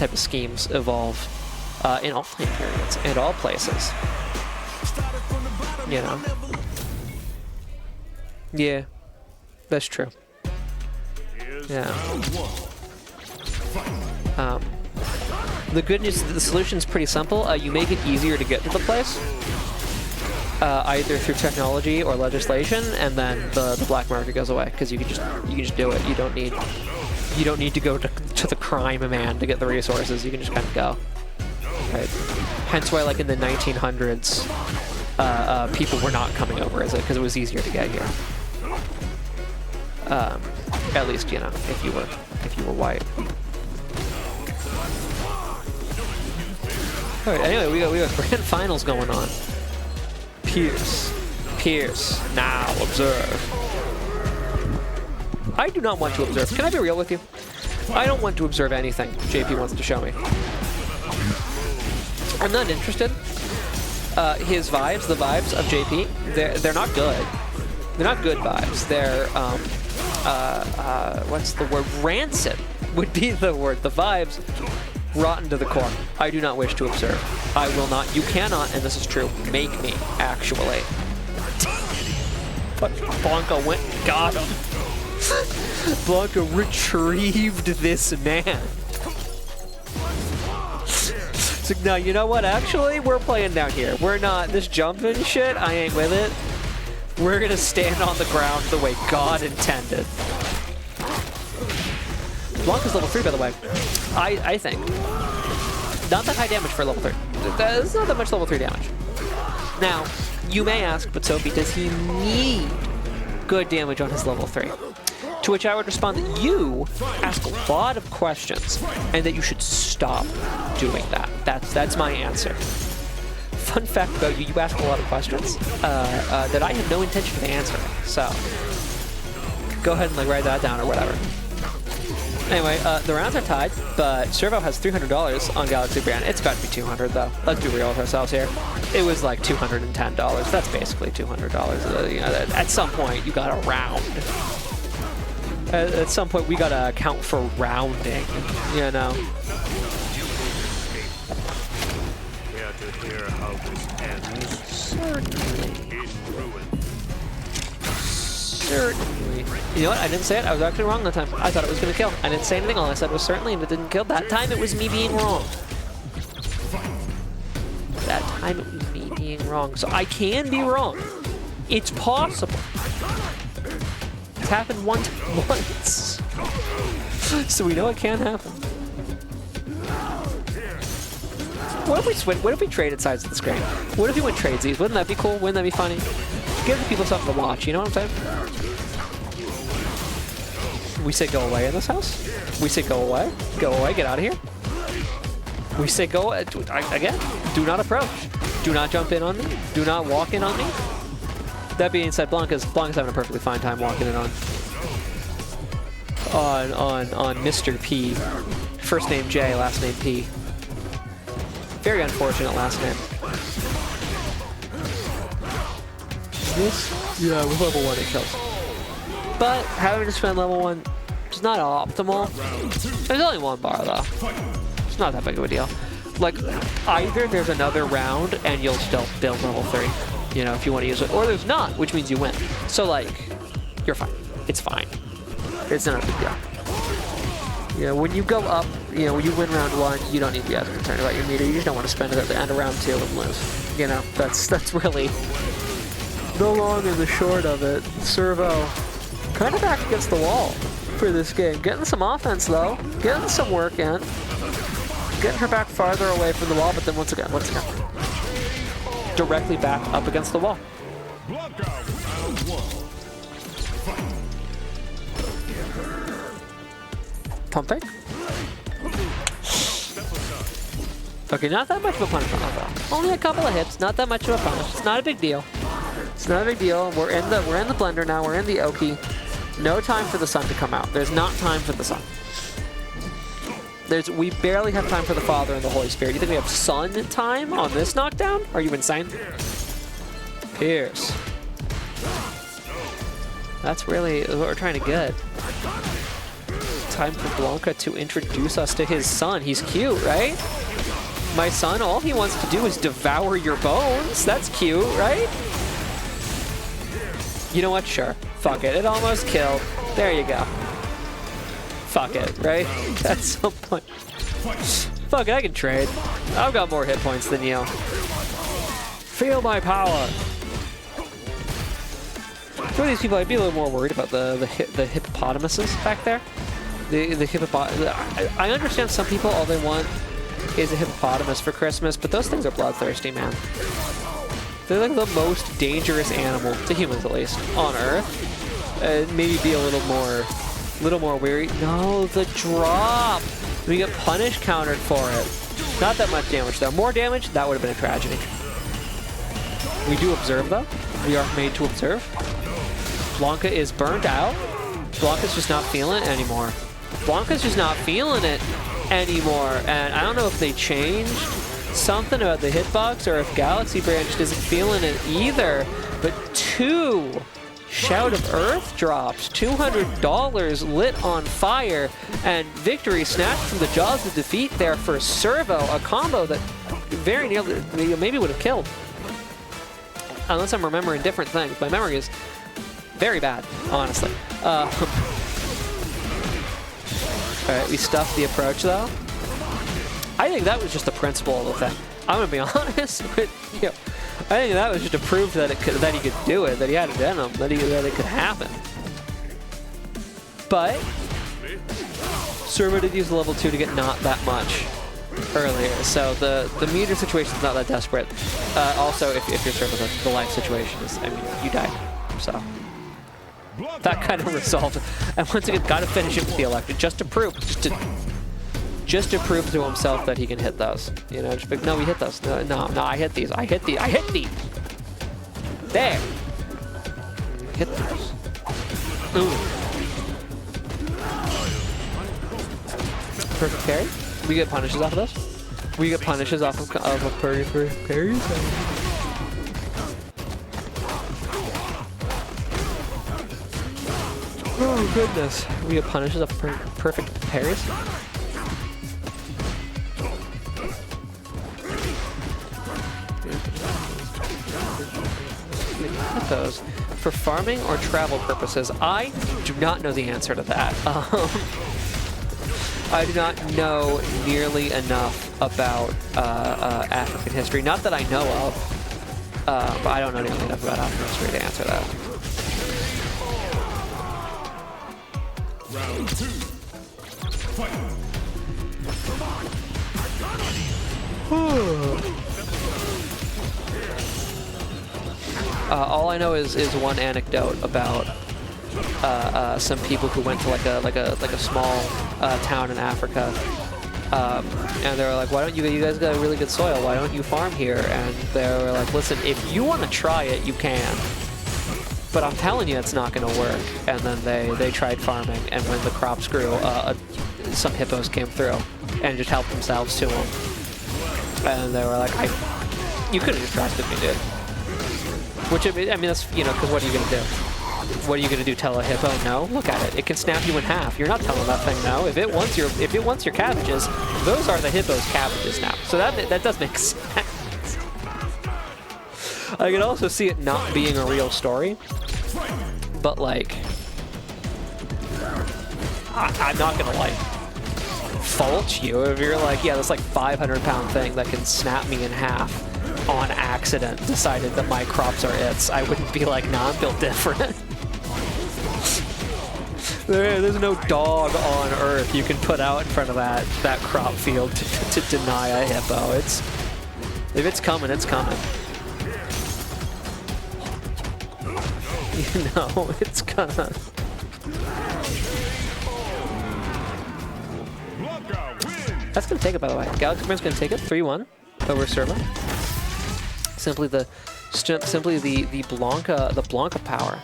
type of schemes evolve in all time periods and all places. You know? Yeah, that's true. Yeah. The good news is that the solution is pretty simple. You make it easier to get to the place, either through technology or legislation, and then the black market goes away because you can just do it. You don't need to go to the crime man to get the resources. You can just kind of go. Right. Hence why, like in the 1900s, people were not coming over as it because it was easier to get here. At least, you know, if you were white. All right. Anyway, we got grand finals going on. Pierce. Now observe. I do not want to observe. Can I be real with you? I don't want to observe anything JP wants to show me. I'm not interested. His vibes, the vibes of JP, they're not good. They're not good vibes. They're what's the word? Rancid would be the word. The vibes, rotten to the core. I do not wish to observe. I will not. You cannot, and this is true, make me, actually. But Blanka went and got him. Blanka retrieved this man. It's like, no, you know what? Actually, we're playing down here. We're not. This jumping shit, I ain't with it. We're gonna stand on the ground the way God intended. Blanka's level 3, by the way. I think. Not that high damage for level 3. It's not that much level 3 damage. Now, you may ask, but Sophie, does he need good damage on his level 3? To which I would respond that you ask a lot of questions and that you should stop doing that. That's my answer. Fun fact about you, you ask a lot of questions that I have no intention of answering. So, go ahead and like write that down or whatever. Anyway, the rounds are tied, but Servo has $300 on GalaxyBrAn. It's about to be $200 though. Let's be real with ourselves here. It was like $210. That's basically $200. You know, at some point, you got to round. At some point, we got to account for rounding, you know. Certainly. You know what? I didn't say it. I was actually wrong that time. I thought it was going to kill. I didn't say anything. All I said was certainly, and it didn't kill. That time, it was me being wrong. That time, it was me being wrong. So I can be wrong. It's possible. It's happened once. So we know it can happen. What if we switch? What if we traded sides of the screen? What if we went tradesies? Wouldn't that be cool? Wouldn't that be funny? Give the people something to watch, you know what I'm saying? We say go away in this house? We say go away? Go away, get out of here? We say go, again, do not approach. Do not jump in on me. Do not walk in on me. That being said, Blanka's having a perfectly fine time walking in on Mr. P. First name J, last name P. Very unfortunate last name. This? Yeah, with level 1 it kills. But having to spend level 1 is not optimal. There's only one bar though. It's not that big of a deal. Like, either there's another round and you'll still build level 3, you know, if you want to use it, or there's not, which means you win. So like, you're fine. It's fine. It's not a big deal. You know, when you go up, you know, when you win round 1, you don't need to be as concerned about your meter. You just don't want to spend it at the end of round 2 and lose. You know, that's really the long and the short of it. Servo kind of back against the wall for this game. Getting some offense though, getting some work in, getting her back farther away from the wall, but then once again, directly back up against the wall. Pumping. Okay, not that much of a punishment though. Only a couple of hits, not that much of a punish. It's not a big deal. It's not a big deal. We're in the blender now. We're in the Oki. No time for the sun to come out. There's not time for the sun. We barely have time for the Father and the Holy Spirit. You think we have sun time on this knockdown? Are you insane? Pierce. That's really what we're trying to get. time for Blanka to introduce us to his son. He's cute, right? My son, all he wants to do is devour your bones. That's cute, right? You know what? Sure. Fuck it. It almost killed. There you go. Fuck it, right? At some point. Fuck it, I can trade. I've got more hit points than you. Feel my power. For these people, I'd be a little more worried about the hippopotamuses back there. I understand some people, all they want is a hippopotamus for Christmas, but those things are bloodthirsty, man. They're like the most dangerous animal, to humans at least, on Earth. Maybe be a little more wary. No, the drop! We get punish countered for it. Not that much damage though. More damage, that would have been a tragedy. We do observe though. We are made to observe. Blanka is burnt out. Blanka's just not feeling it anymore. Blanka's just not feeling it anymore. And I don't know if they changed something about the hitbox or if GalaxyBrAn just isn't feeling it either. But 2 Shout of Earth drops, $200 lit on fire, and victory snatched from the jaws of defeat there for Servo, a combo that very nearly maybe would have killed. Unless I'm remembering different things. My memory is very bad, honestly. Alright, we stuffed the approach though. I think that was just the principle of the thing. I'm gonna be honest with you. I think that was just to prove that he could do it, that he had it in him, that it could happen. But Servo did use level 2 to get not that much earlier, so the meter situation is not that desperate. Also, if you're Servo, the life situation is, I mean, you died, so that kind of resolved it. And once again, gotta finish it with the electric, just to prove to himself that he can hit those. You know, just like, no, we hit those. No, I hit these. I hit these. There. Hit those. Ooh. Perfect parry. We get punishes off of those. We get punishes off of parries. Oh goodness. We get punishes off perfect parries. Those for farming or travel purposes. I do not know the answer to that. I do not know nearly enough about African history. Not that I know of, but I don't know nearly enough about African history to answer that. Round 2. Fight. All I know is one anecdote about some people who went to like a small town in Africa, and they were like, "Why don't you guys got a really good soil? Why don't you farm here?" And they were like, "Listen, if you want to try it, you can, but I'm telling you, it's not going to work." And then they tried farming, and when the crops grew, some hippos came through and just helped themselves to them, and they were like, "You could have just trusted me, dude." Which, I mean, that's, you know, because what are you going to do? What are you going to do, tell a hippo no? Look at it. It can snap you in half. You're not telling that thing no. If it wants your cabbages, those are the hippo's cabbages now. So that does make sense. I can also see it not being a real story. But, like, I'm not going to, like, fault you if you're like, yeah, this, like, 500-pound thing that can snap me in half on accident decided that my crops are its. I wouldn't be like, nah, I'm built different. There's no dog on Earth you can put out in front of that crop field to deny a hippo. If it's coming, it's coming. You know, it's gonna. That's gonna take it, by the way. GalaxyBrAn's gonna take it 3-1 over Servo. Simply the Blanka power